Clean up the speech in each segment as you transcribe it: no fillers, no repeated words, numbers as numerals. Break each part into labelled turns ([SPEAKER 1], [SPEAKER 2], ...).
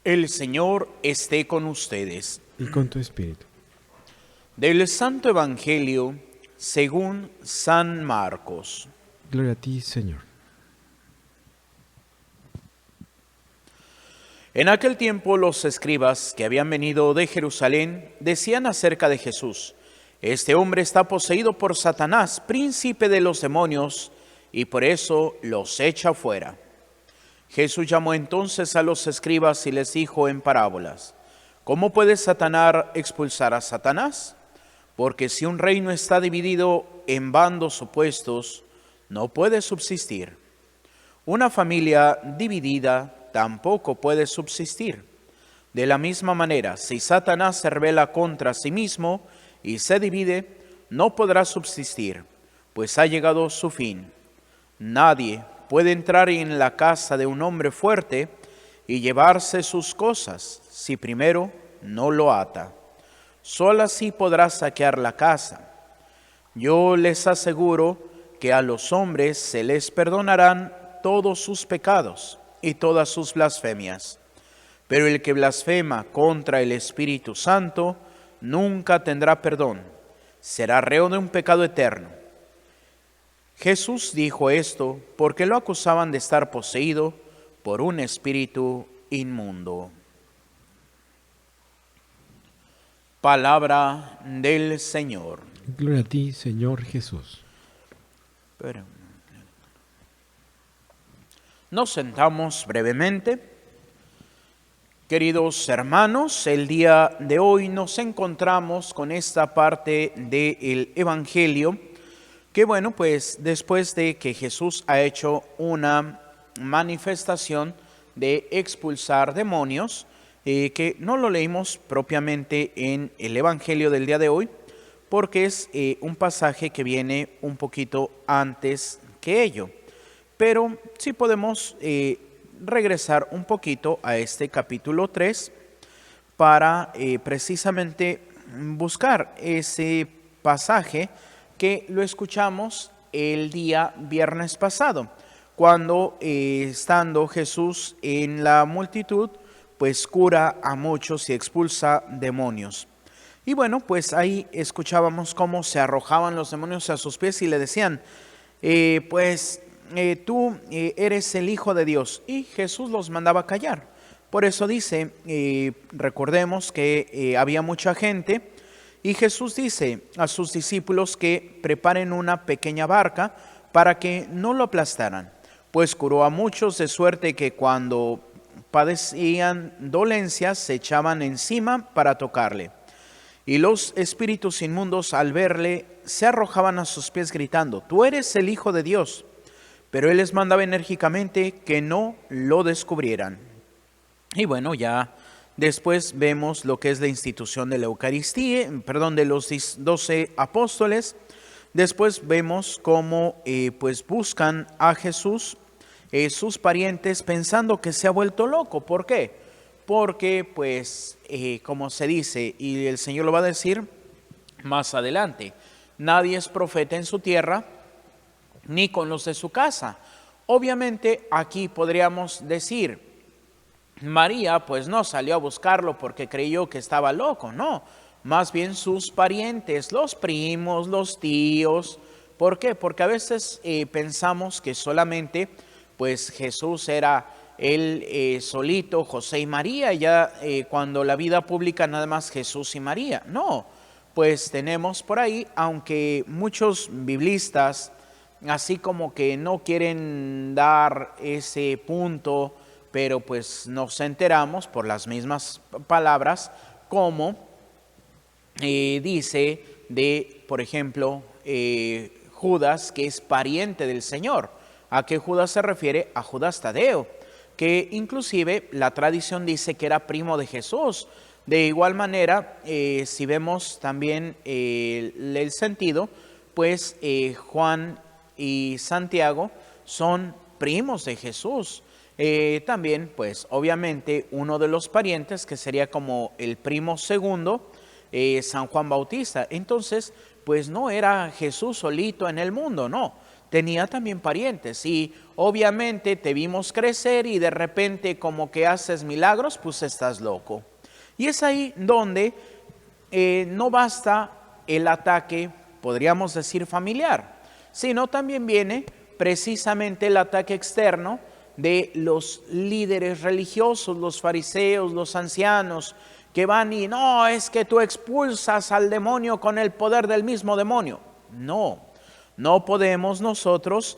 [SPEAKER 1] El Señor esté con ustedes.
[SPEAKER 2] Y con tu espíritu.
[SPEAKER 1] Del Santo Evangelio según San Marcos.
[SPEAKER 2] Gloria a ti, Señor.
[SPEAKER 1] En aquel tiempo los escribas que habían venido de Jerusalén decían acerca de Jesús: este hombre está poseído por Satanás, príncipe de los demonios, y por eso los echa fuera. Jesús llamó entonces a los escribas y les dijo en parábolas: ¿cómo puede Satanás expulsar a Satanás? Porque si un reino está dividido en bandos opuestos, no puede subsistir. Una familia dividida tampoco puede subsistir. De la misma manera, si Satanás se rebela contra sí mismo y se divide, no podrá subsistir, pues ha llegado su fin. Nadie puede entrar en la casa de un hombre fuerte y llevarse sus cosas si primero no lo ata. Solo así podrá saquear la casa. Yo les aseguro que a los hombres se les perdonarán todos sus pecados y todas sus blasfemias. Pero el que blasfema contra el Espíritu Santo nunca tendrá perdón. Será reo de un pecado eterno. Jesús dijo esto porque lo acusaban de estar poseído por un espíritu inmundo. Palabra del Señor.
[SPEAKER 2] Gloria a ti, Señor Jesús.
[SPEAKER 1] Nos sentamos brevemente. Queridos hermanos, el día de hoy nos encontramos con esta parte del Evangelio que, bueno, pues después de que Jesús ha hecho una manifestación de expulsar demonios, que no lo leímos propiamente en el Evangelio del día de hoy, porque es un pasaje que viene un poquito antes que ello. Pero sí podemos regresar un poquito a este capítulo 3 para precisamente buscar ese pasaje que lo escuchamos el día viernes pasado, cuando estando Jesús en la multitud, pues cura a muchos y expulsa demonios. Y bueno, pues ahí escuchábamos cómo se arrojaban los demonios a sus pies y le decían, tú eres el Hijo de Dios. Y Jesús los mandaba callar. Por eso dice, recordemos que había mucha gente y Jesús dice a sus discípulos que preparen una pequeña barca para que no lo aplastaran, pues curó a muchos de suerte que cuando padecían dolencias se echaban encima para tocarle. Y los espíritus inmundos al verle se arrojaban a sus pies gritando, tú eres el Hijo de Dios. Pero él les mandaba enérgicamente que no lo descubrieran. Y bueno, ya después vemos lo que es la institución de la Eucaristía, de los 12 apóstoles. Después vemos cómo pues buscan a Jesús, sus parientes, pensando que se ha vuelto loco. ¿Por qué? Porque pues como se dice, y el Señor lo va a decir más adelante, nadie es profeta en su tierra, ni con los de su casa. Obviamente aquí podríamos decir, María pues no salió a buscarlo porque creyó que estaba loco, no. Más bien sus parientes, los primos, los tíos. ¿Por qué? Porque a veces pensamos que solamente pues Jesús era él solito, José y María, ya cuando la vida pública nada más Jesús y María. No, pues tenemos por ahí, aunque muchos biblistas así como que no quieren dar ese punto, pero pues nos enteramos por las mismas palabras, como dice de, por ejemplo, Judas, que es pariente del Señor. ¿A qué Judas se refiere? A Judas Tadeo, que inclusive la tradición dice que era primo de Jesús. De igual manera, si vemos también el sentido, pues Juan y Santiago son primos de Jesús. También, pues obviamente, uno de los parientes, que sería como el primo segundo, San Juan Bautista. Entonces, pues no era Jesús solito en el mundo, no. tenía también parientes y obviamente te vimos crecer y de repente como que haces milagros, pues estás loco. Y es ahí donde no basta el ataque, podríamos decir familiar, sino también viene precisamente el ataque externo de los líderes religiosos, los fariseos, los ancianos, que van y no, es que tú expulsas al demonio con el poder del mismo demonio. No podemos nosotros,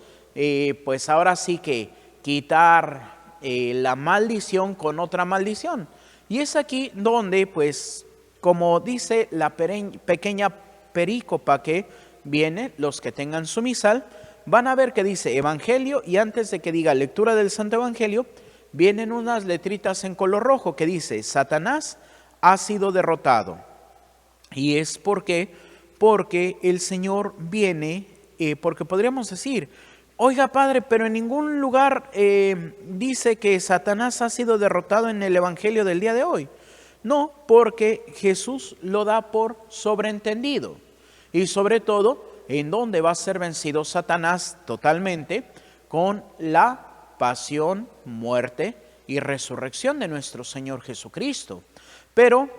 [SPEAKER 1] pues ahora sí que quitar la maldición con otra maldición. Y es aquí donde, pues, como dice la pequeña perícopa que viene, los que tengan su misal, van a ver que dice Evangelio y antes de que diga lectura del Santo Evangelio, vienen unas letritas en color rojo que dice Satanás ha sido derrotado. Y es porque el Señor viene, porque podríamos decir, oiga Padre, pero en ningún lugar dice que Satanás ha sido derrotado en el Evangelio del día de hoy. No, porque Jesús lo da por sobreentendido. Y sobre todo, ¿en dónde va a ser vencido Satanás totalmente? Con la pasión, muerte y resurrección de nuestro Señor Jesucristo. Pero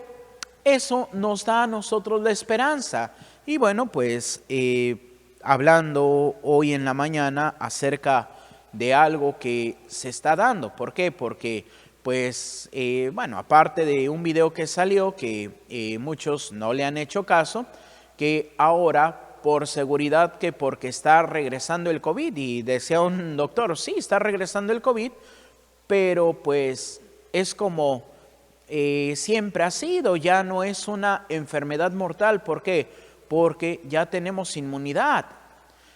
[SPEAKER 1] eso nos da a nosotros la esperanza. Y bueno, pues hablando hoy en la mañana acerca de algo que se está dando. ¿Por qué? Porque pues bueno, aparte de un video que salió que muchos no le han hecho caso, que ahora por seguridad que porque está regresando el COVID y decía un doctor, sí, está regresando el COVID, pero pues es como siempre ha sido, ya no es una enfermedad mortal. ¿Por qué? Porque ya tenemos inmunidad.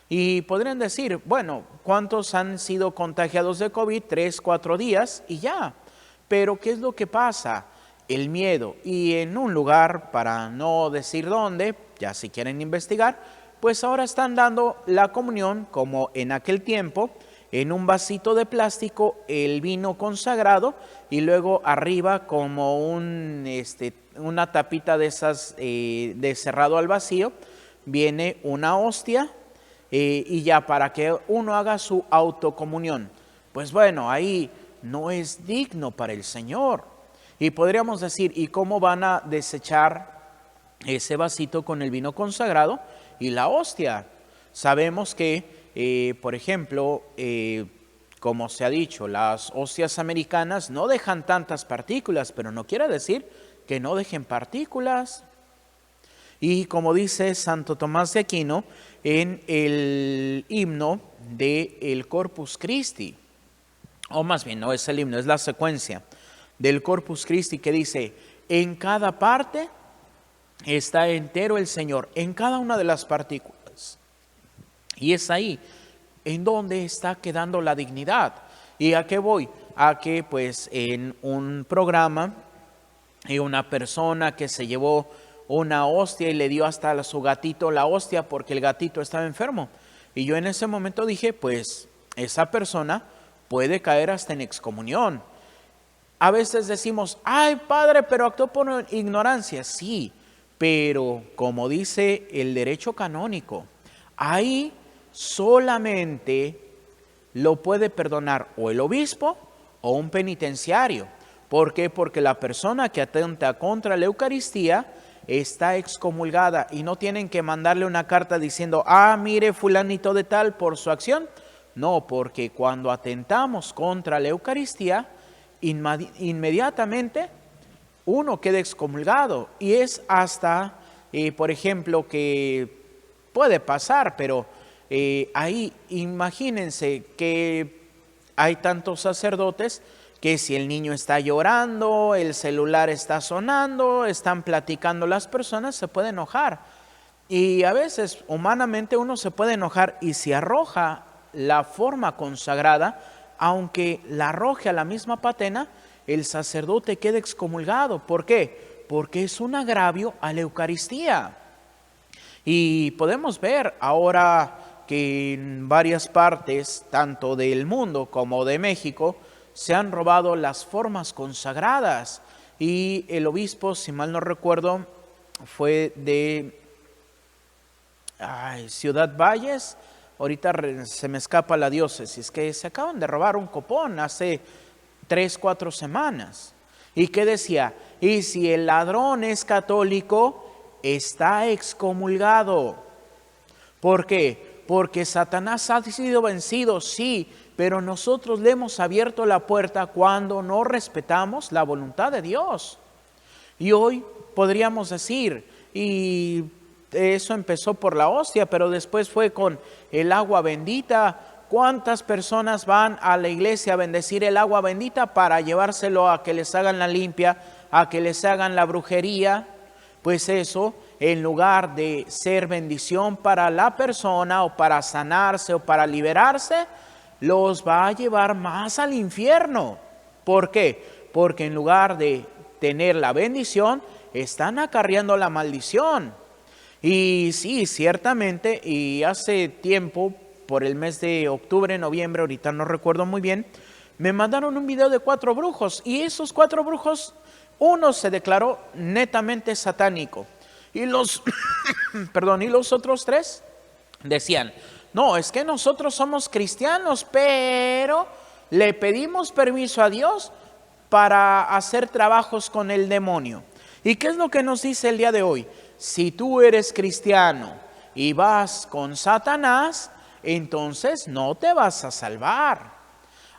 [SPEAKER 1] Y podrían decir, bueno, ¿cuántos han sido contagiados de COVID? 3, 4 días y ya. Pero ¿qué es lo que pasa? El miedo. Y en un lugar, para no decir dónde, ya si quieren investigar, pues ahora están dando la comunión como en aquel tiempo, en un vasito de plástico el vino consagrado y luego arriba como una tapita de esas de cerrado al vacío, viene una hostia y ya para que uno haga su autocomunión. Pues bueno, ahí no es digno para el Señor. Y podríamos decir, ¿y cómo van a desechar ese vasito con el vino consagrado y la hostia? Sabemos que por ejemplo, como se ha dicho, las hostias americanas no dejan tantas partículas, pero no quiere decir que no dejen partículas. Y como dice Santo Tomás de Aquino en el himno del Corpus Christi, o más bien no es el himno, es la secuencia del Corpus Christi que dice, en cada parte está entero el Señor, en cada una de las partículas. Y es ahí en donde está quedando la dignidad. ¿Y a qué voy? A que pues en un programa una persona que se llevó una hostia y le dio hasta a su gatito la hostia porque el gatito estaba enfermo. Y yo en ese momento dije, pues esa persona puede caer hasta en excomunión. A veces decimos, ay Padre, pero actuó por ignorancia. Sí, pero como dice el derecho canónico, ahí solamente lo puede perdonar o el obispo o un penitenciario. ¿Por qué? Porque la persona que atenta contra la Eucaristía está excomulgada y no tienen que mandarle una carta diciendo, mire fulanito de tal por su acción. No, porque cuando atentamos contra la Eucaristía, inmediatamente uno queda excomulgado. Y es hasta, por ejemplo, que puede pasar, pero ahí imagínense que hay tantos sacerdotes que si el niño está llorando, el celular está sonando, están platicando las personas, se puede enojar. Y a veces humanamente uno se puede enojar y si arroja la forma consagrada, aunque la arroje a la misma patena, el sacerdote queda excomulgado. ¿Por qué? Porque es un agravio a la Eucaristía. Y podemos ver ahora que en varias partes, tanto del mundo como de México, se han robado las formas consagradas. Y el obispo, si mal no recuerdo, fue de Ciudad Valles ahorita se me escapa la diócesis, que se acaban de robar un copón hace 3, 4 semanas. ¿Y qué decía? Y si el ladrón es católico, está excomulgado. ¿Por qué? Porque Satanás ha sido vencido, sí, pero nosotros le hemos abierto la puerta cuando no respetamos la voluntad de Dios. Y hoy podríamos decir, y eso empezó por la hostia, pero después fue con el agua bendita. ¿Cuántas personas van a la iglesia a bendecir el agua bendita para llevárselo a que les hagan la limpia, a que les hagan la brujería? Pues eso, en lugar de ser bendición para la persona o para sanarse o para liberarse, los va a llevar más al infierno. ¿Por qué? Porque en lugar de tener la bendición, están acarreando la maldición. Y sí, ciertamente, y hace tiempo, por el mes de octubre, noviembre, ahorita no recuerdo muy bien, me mandaron un video de 4 brujos, y esos 4 brujos, uno se declaró netamente satánico, y los, y los otros 3 decían, no, es que nosotros somos cristianos, pero le pedimos permiso a Dios para hacer trabajos con el demonio. ¿Y qué es lo que nos dice el día de hoy? Si tú eres cristiano y vas con Satanás, entonces no te vas a salvar.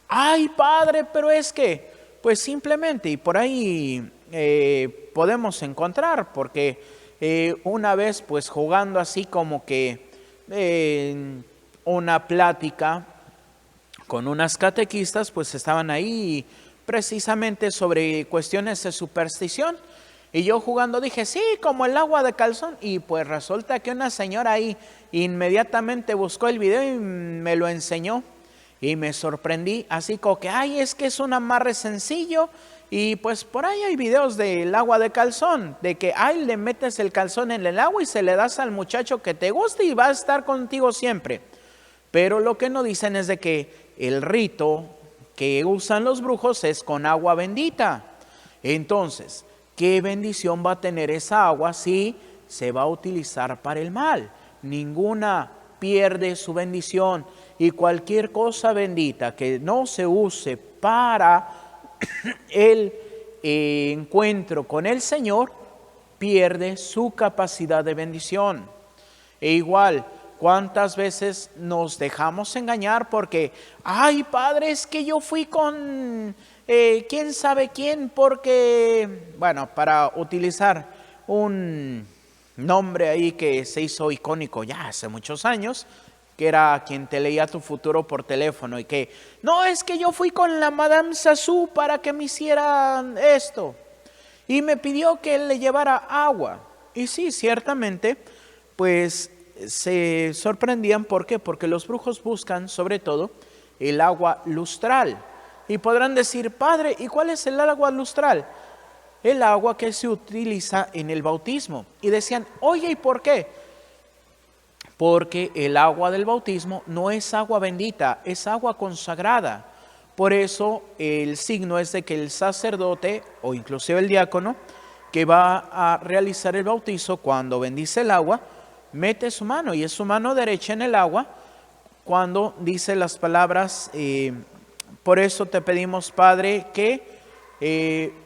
[SPEAKER 1] Ay, padre, pero es que, pues simplemente, y por ahí podemos encontrar, porque una vez pues jugando así como que una plática con unas catequistas, pues estaban ahí precisamente sobre cuestiones de superstición. Y yo jugando dije, sí, como el agua de calzón. Y pues resulta que una señora ahí inmediatamente buscó el video y me lo enseñó. Y me sorprendí, así como que, ay, es que es un amarre sencillo. Y pues por ahí hay videos del agua de calzón, de que, ay, le metes el calzón en el agua y se le das al muchacho que te guste y va a estar contigo siempre. Pero lo que no dicen es de que el rito que usan los brujos es con agua bendita. Entonces, ¿qué bendición va a tener esa agua si se va a utilizar para el mal? Ninguna pierde su bendición, y cualquier cosa bendita que no se use para el encuentro con el Señor pierde su capacidad de bendición. E igual, ¿cuántas veces nos dejamos engañar porque, ay, padre, es que yo fui con quién sabe quién, porque, bueno, para utilizar un nombre ahí que se hizo icónico ya hace muchos años, que era quien te leía tu futuro por teléfono, y que, no, es que yo fui con la Madame Sassou para que me hiciera esto, y me pidió que le llevara agua. Y sí, ciertamente, pues se sorprendían. ¿Por qué? Porque los brujos buscan sobre todo el agua lustral. Y podrán decir, padre, ¿y cuál es el agua lustral? El agua que se utiliza en el bautismo. Y decían, oye, ¿y por qué? Porque el agua del bautismo no es agua bendita, es agua consagrada. Por eso el signo es de que el sacerdote o inclusive el diácono que va a realizar el bautizo, cuando bendice el agua, mete su mano, y es su mano derecha en el agua cuando dice las palabras, por eso te pedimos, Padre, que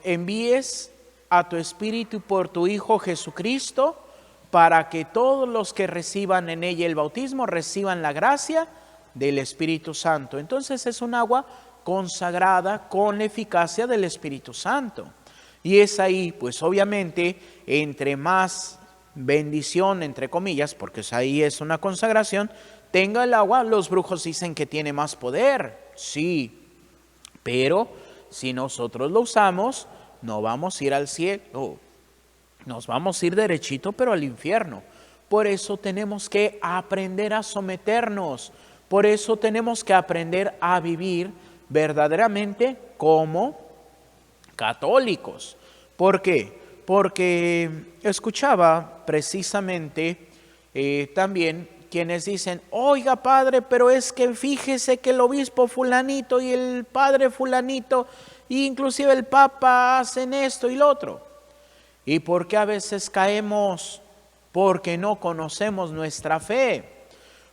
[SPEAKER 1] envíes a tu Espíritu por tu Hijo Jesucristo, para que todos los que reciban en ella el bautismo reciban la gracia del Espíritu Santo. Entonces es un agua consagrada con la eficacia del Espíritu Santo. Y es ahí, pues obviamente, entre más bendición, entre comillas, porque ahí es una consagración, tenga el agua, los brujos dicen que tiene más poder. Sí, pero si nosotros lo usamos, no vamos a ir al cielo, nos vamos a ir derechito, pero al infierno. Por eso tenemos que aprender a someternos, por eso tenemos que aprender a vivir verdaderamente como católicos. ¿Por qué? Porque escuchaba precisamente también quienes dicen, oiga padre, pero es que fíjese que el obispo fulanito y el padre fulanito, e inclusive el papa hacen esto y lo otro. ¿Y por qué a veces caemos? Porque no conocemos nuestra fe.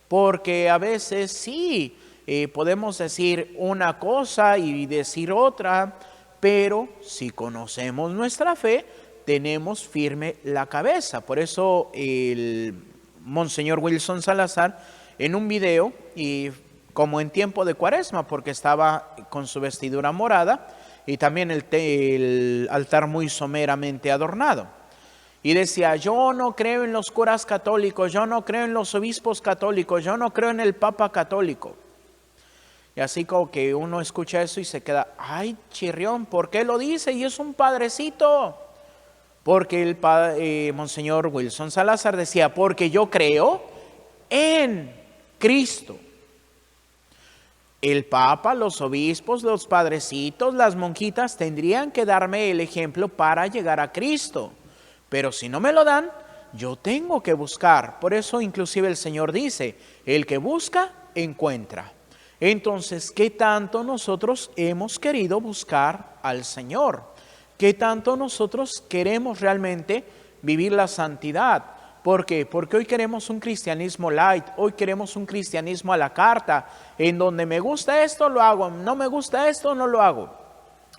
[SPEAKER 1] porque a veces sí, podemos decir una cosa y decir otra, pero si conocemos nuestra fe, tenemos firme la cabeza. Por eso el Monseñor Wilson Salazar, en un video, y como en tiempo de Cuaresma, porque estaba con su vestidura morada y también el altar muy someramente adornado. Y decía, yo no creo en los curas católicos, yo no creo en los obispos católicos, yo no creo en el Papa católico. Y así como que uno escucha eso y se queda, ay, chirrión, ¿por qué lo dice? Y es un padrecito. Porque el Monseñor Wilson Salazar decía, porque yo creo en Cristo. El Papa, los obispos, los padrecitos, las monjitas tendrían que darme el ejemplo para llegar a Cristo. Pero si no me lo dan, yo tengo que buscar. Por eso inclusive el Señor dice, el que busca, encuentra. Entonces, ¿qué tanto nosotros hemos querido buscar al Señor? ¿Qué tanto nosotros queremos realmente vivir la santidad? ¿Por qué? Porque hoy queremos un cristianismo light, hoy queremos un cristianismo a la carta, en donde me gusta esto, lo hago, no me gusta esto, no lo hago.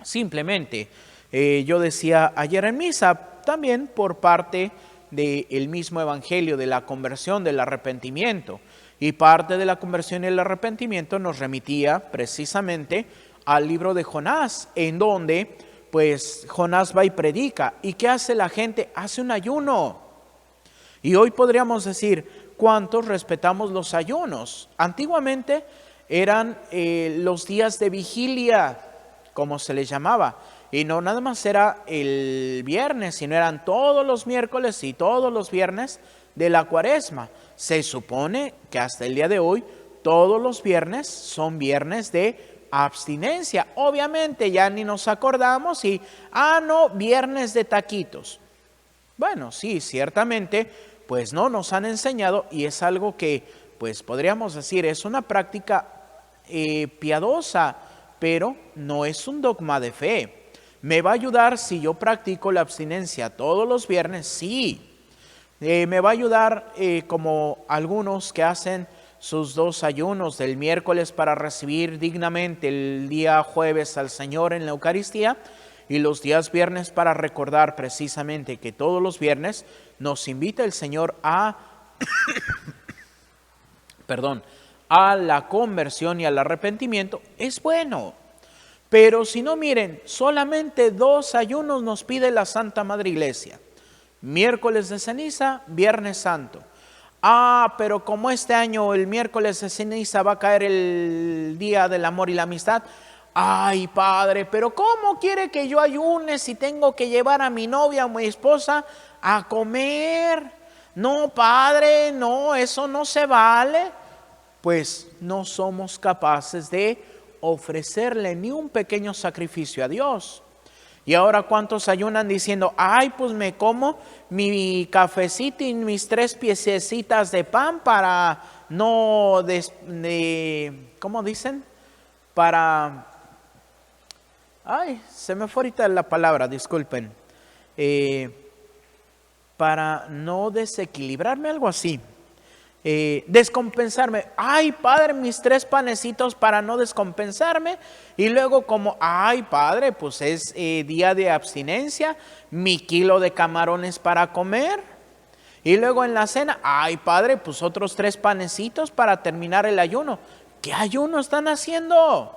[SPEAKER 1] Simplemente, yo decía ayer en misa, también por parte del mismo evangelio de la conversión, del arrepentimiento. Y parte de la conversión y el arrepentimiento nos remitía precisamente al libro de Jonás, en donde pues Jonás va y predica. ¿Y qué hace la gente? Hace un ayuno. Y hoy podríamos decir, ¿cuántos respetamos los ayunos? Antiguamente eran los días de vigilia, como se les llamaba. Y no nada más era el viernes, sino eran todos los miércoles y todos los viernes de la Cuaresma. Se supone que hasta el día de hoy todos los viernes son viernes de abstinencia. Obviamente ya ni nos acordamos y, no, viernes de taquitos. Bueno, sí, ciertamente, pues no nos han enseñado y es algo que, pues podríamos decir, es una práctica piadosa, pero no es un dogma de fe. ¿Me va a ayudar si yo practico la abstinencia todos los viernes? Sí. ¿Me va a ayudar como algunos que hacen sus 2 ayunos del miércoles para recibir dignamente el día jueves al Señor en la Eucaristía y los días viernes para recordar precisamente que todos los viernes nos invita el Señor a a la conversión y al arrepentimiento? Es bueno. Pero si no, miren, solamente 2 ayunos nos pide la Santa Madre Iglesia. Miércoles de ceniza, Viernes Santo. Pero como este año el miércoles de ceniza va a caer el día del amor y la amistad. Ay, padre, pero ¿cómo quiere que yo ayune si tengo que llevar a mi novia o mi esposa a comer? No, padre, no, eso no se vale. Pues no somos capaces de ofrecerle ni un pequeño sacrificio a Dios. Y ahora ¿cuántos ayunan diciendo, ay, pues me como mi cafecito y mis 3 piececitas de pan para no, ¿cómo dicen? Se me fue ahorita la palabra, disculpen. Para no desequilibrarme, algo así. Descompensarme. Ay, padre, mis 3 panecitos para no descompensarme. Y luego como, ay, padre, pues es día de abstinencia, mi kilo de camarones para comer. Y luego en la cena, ay, padre, pues otros 3 panecitos para terminar el ayuno. ¿Qué ayuno están haciendo?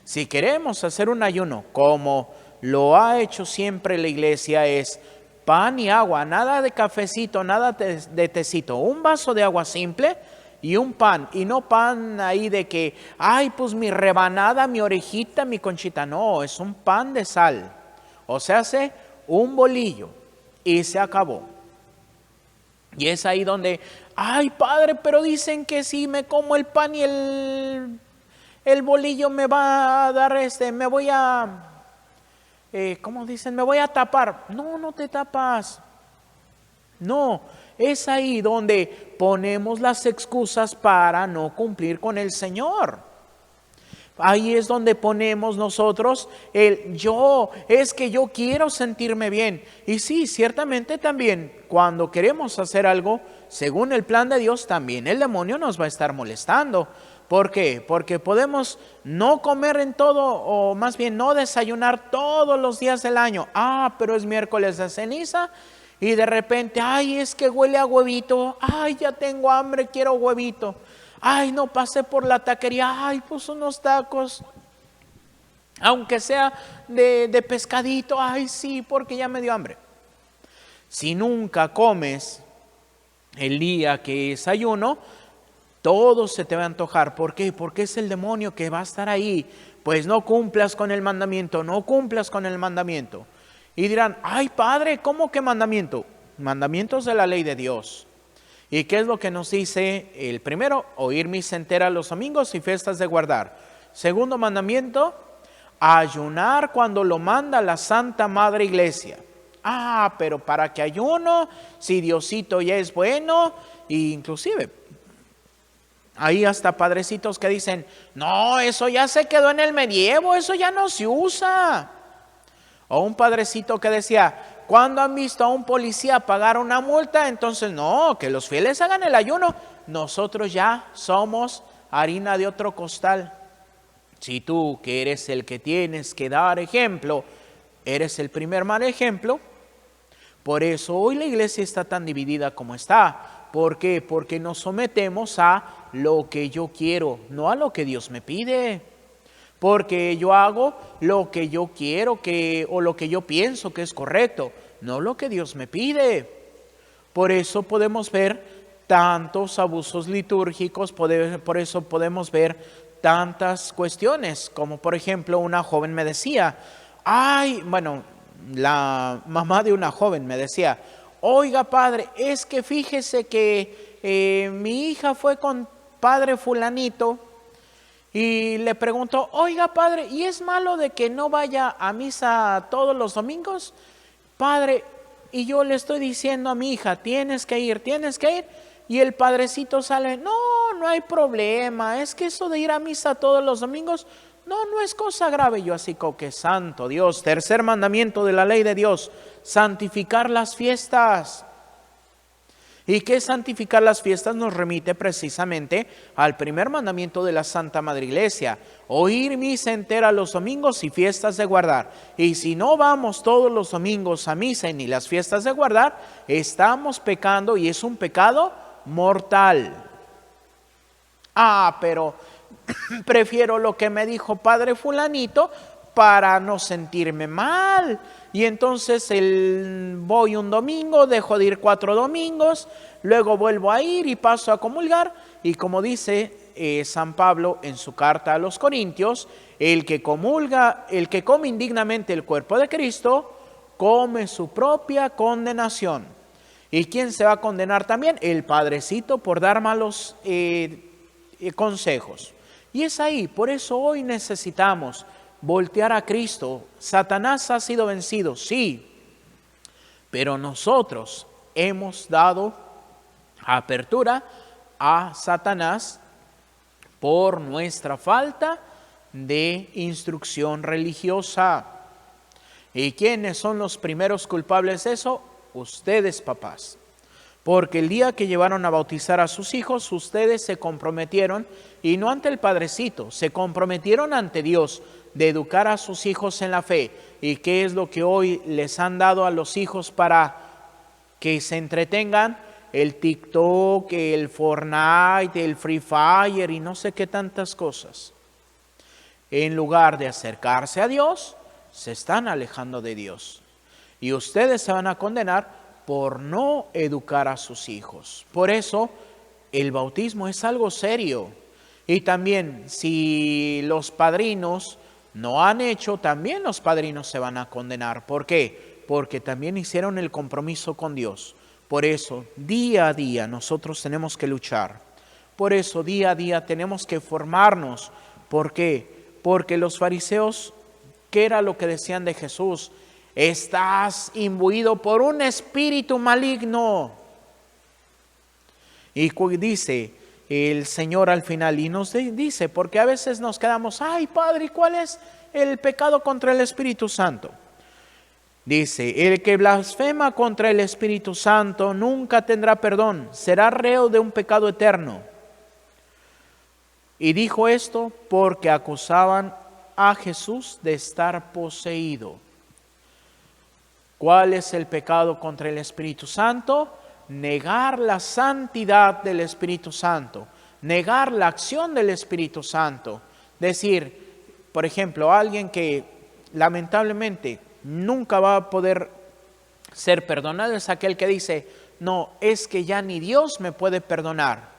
[SPEAKER 1] Si queremos hacer un ayuno como lo ha hecho siempre la iglesia, es pan y agua, nada de cafecito, nada de tecito, un vaso de agua simple y un pan, y no pan ahí de que, ay, pues mi rebanada, mi orejita, mi conchita, no, es un pan de sal, o se hace un bolillo y se acabó. Y es ahí donde, ay, padre, pero dicen que si me como el pan y el bolillo me va a dar me voy a... ¿cómo dicen? Me voy a tapar. No, no te tapas. No, es ahí donde ponemos las excusas para no cumplir con el Señor. Ahí es donde ponemos nosotros el yo, es que yo quiero sentirme bien. Y sí, ciertamente también cuando queremos hacer algo según el plan de Dios, también el demonio nos va a estar molestando. ¿Por qué? Porque podemos no comer en todo, o más bien no desayunar todos los días del año. Pero es miércoles de ceniza y de repente, es que huele a huevito. Ya tengo hambre, quiero huevito. No pasé por la taquería, pues unos tacos, aunque sea de pescadito, sí, porque ya me dio hambre. Si nunca comes el día que es ayuno, todo se te va a antojar. ¿Por qué? Porque es el demonio que va a estar ahí. Pues no cumplas con el mandamiento, no cumplas con el mandamiento. Y dirán, Padre, ¿cómo que mandamiento? Mandamientos de la ley de Dios. ¿Y qué es lo que nos dice el primero? Oír misa entera los domingos y fiestas de guardar. Segundo mandamiento, ayunar cuando lo manda la Santa Madre Iglesia. Pero ¿para qué ayuno? Si Diosito ya es bueno. E inclusive, hay hasta padrecitos que dicen, no, eso ya se quedó en el medievo, eso ya no se usa. O un padrecito que decía, ¿cuándo han visto a un policía pagar una multa? Entonces no, que los fieles hagan el ayuno. Nosotros ya somos harina de otro costal. Si tú, que eres el que tienes que dar ejemplo, eres el primer mal ejemplo. Por eso hoy la iglesia está tan dividida como está. ¿Por qué? Porque nos sometemos a lo que yo quiero, no a lo que Dios me pide. Porque yo hago lo que yo quiero o lo que yo pienso que es correcto, no lo que Dios me pide. Por eso podemos ver tantos abusos litúrgicos, por eso podemos ver tantas cuestiones, como por ejemplo una joven me decía, la mamá de una joven me decía, oiga padre, es que fíjese que mi hija fue con padre fulanito y le preguntó, oiga padre, ¿y es malo de que no vaya a misa todos los domingos? Padre, y yo le estoy diciendo a mi hija, tienes que ir, y el padrecito sale, no hay problema, es que eso de ir a misa todos los domingos, no es cosa grave. Yo así como que santo Dios, tercer mandamiento de la ley de Dios, santificar las fiestas. ¿Y qué santificar las fiestas? Nos remite precisamente al primer mandamiento de la Santa Madre Iglesia, oír misa entera los domingos y fiestas de guardar. Y si no vamos todos los domingos a misa ni las fiestas de guardar, estamos pecando y es un pecado mortal. Pero prefiero lo que me dijo padre fulanito para no sentirme mal. Y entonces voy un domingo, dejo de ir 4 domingos, luego vuelvo a ir y paso a comulgar. Y como dice San Pablo en su carta a los Corintios, el que come indignamente el cuerpo de Cristo, come su propia condenación. ¿Y quién se va a condenar también? El padrecito por dar malos consejos. Y es ahí, por eso hoy necesitamos voltear a Cristo. Satanás ha sido vencido, sí, pero nosotros hemos dado apertura a Satanás por nuestra falta de instrucción religiosa. ¿Y quiénes son los primeros culpables de eso? Ustedes, papás. Porque el día que llevaron a bautizar a sus hijos, ustedes se comprometieron, y no ante el padrecito, se comprometieron ante Dios de educar a sus hijos en la fe. ¿Y qué es lo que hoy les han dado a los hijos para que se entretengan? El TikTok, el Fortnite, el Free Fire y no sé qué tantas cosas. En lugar de acercarse a Dios, se están alejando de Dios. Y ustedes se van a condenar por no educar a sus hijos. Por eso, el bautismo es algo serio. Y también, si los padrinos no han hecho, también los padrinos se van a condenar. ¿Por qué? Porque también hicieron el compromiso con Dios. Por eso, día a día, nosotros tenemos que luchar. Por eso, día a día, tenemos que formarnos. ¿Por qué? Porque los fariseos, ¿qué era lo que decían de Jesús? Estás imbuido por un espíritu maligno. Y dice, el Señor al final y nos dice, porque a veces nos quedamos, ay Padre, ¿cuál es el pecado contra el Espíritu Santo? Dice, el que blasfema contra el Espíritu Santo nunca tendrá perdón, será reo de un pecado eterno. Y dijo esto porque acusaban a Jesús de estar poseído. ¿Cuál es el pecado contra el Espíritu Santo? Negar la santidad del Espíritu Santo, negar la acción del Espíritu Santo. Decir, por ejemplo, alguien que lamentablemente nunca va a poder ser perdonado es aquel que dice, no, es que ya ni Dios me puede perdonar.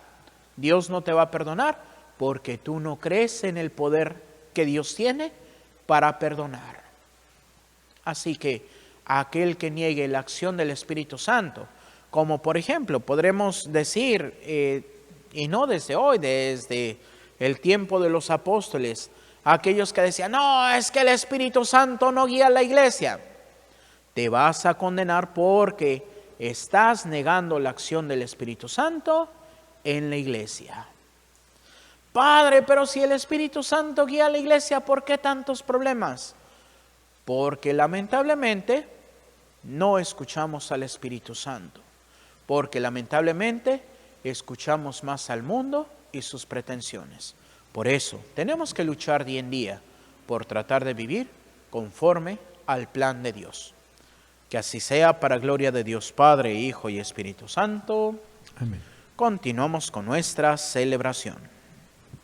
[SPEAKER 1] Dios no te va a perdonar porque tú no crees en el poder que Dios tiene para perdonar. Así que aquel que niegue la acción del Espíritu Santo, como por ejemplo podremos decir, y no desde hoy, desde el tiempo de los apóstoles, aquellos que decían, no, es que el Espíritu Santo no guía a la iglesia. Te vas a condenar porque estás negando la acción del Espíritu Santo en la iglesia. Padre, pero si el Espíritu Santo guía a la iglesia, ¿por qué tantos problemas? Porque lamentablemente no escuchamos al Espíritu Santo. Porque lamentablemente escuchamos más al mundo y sus pretensiones. Por eso tenemos que luchar día en día por tratar de vivir conforme al plan de Dios. Que así sea para gloria de Dios Padre, Hijo y Espíritu Santo.
[SPEAKER 2] Amén.
[SPEAKER 1] Continuamos con nuestra celebración.